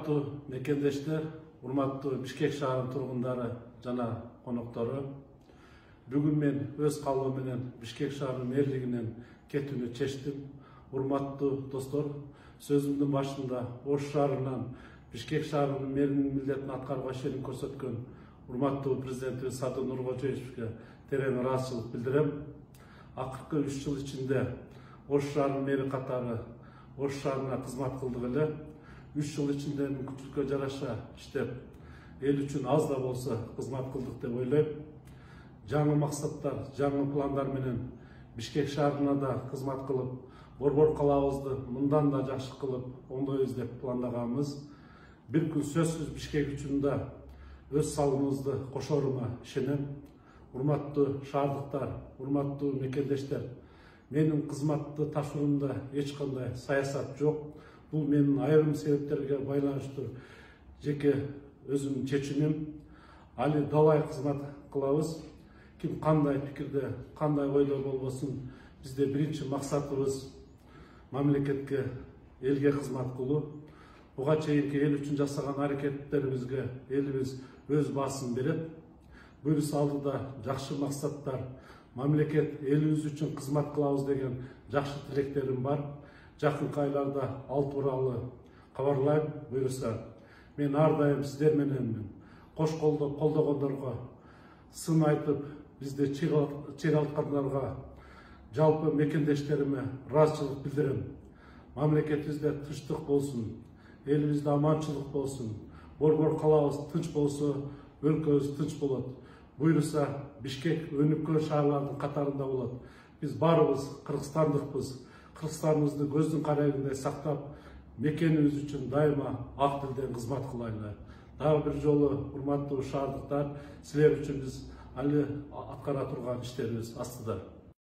Урматтуу мекендештер, урматтуу Бишкек шаарынын тургундары жана коноктору. Бүгүн мен өз калыбы менен Бишкек шаарынын мэрлигинен кетүүнү чечтим. Урматтуу достор, сөзүмдүн башында Ош шаарынан Бишкек шаарынын мэринин милдетин аткарууга шерин көрсөткөн урматтуу президентибиз Садыр Нуркожоевичке терең ыраазычылык билдирем. Акыркы 3 жыл ичинде Ош шаарынын мэри катары Ош шаарына кызмат кылдык эле. 3 жыл ичинде мүмкүнчүлүккө жараша иштеп, эл үчүн аз да болсо кызмат кылдык деп ойлойм. Жаңы максаттар, жаңы пландар менен Бишкек шаарына да кызмат кылып, Борбор калабызды мындан да жакшы кылып оңдойбуз деп пландаганбыз. Бир күн сөзсүз Бишкек үчүн да өз салымыбызды кошорума ишенем. Урматтуу шаардыктар, урматтуу мекендештер, менин кызматты тапшыруумда эч кандай саясат жок. Бул менин айрым себептерге байланыштуу жеке өзүмдүн чечимим. Али далай кызмат кылабыз. Ким кандай пикирде, кандай ойдо болбосун, бизде биринчи максатыбыз мамлекетке, элге кызмат кылуу. Буга чейинки эл үчүн жасаган аракеттерибизге элибиз өз баасын берет. Буюрса алдыда жакшы максаттар, мамлекет элибиз үчүн кызмат кылабыз деген жакшы тилектерим бар. Жакынкы айларда ал тууралуу кабарлайм. Буюрса мен ар дайым сиздер мененмин. Кош колдогондорго, сын айтып, бизди чыйралткандарга, жалпы мекендештериме ыраазычылык билдирем. Мамлекетибизде тынчтык болсун, элибизде аманчылык болсун, Борбор калабыз тынч болсо, өлкөбүз тынч болот. Буюрса Бишкек өнүккөн шаарлардын катарында болот. Биз баарыбыз кыргызстандыкпыз. Кыргызстаныбызды көздүн карайгындай сактап, мекенибиз үчүн дайыма ак тилден кызмат кылайлы. Дагы бир жолу урматтуу шаардыктар, силер үчүн биз али аткара турган иштерибиз астыда.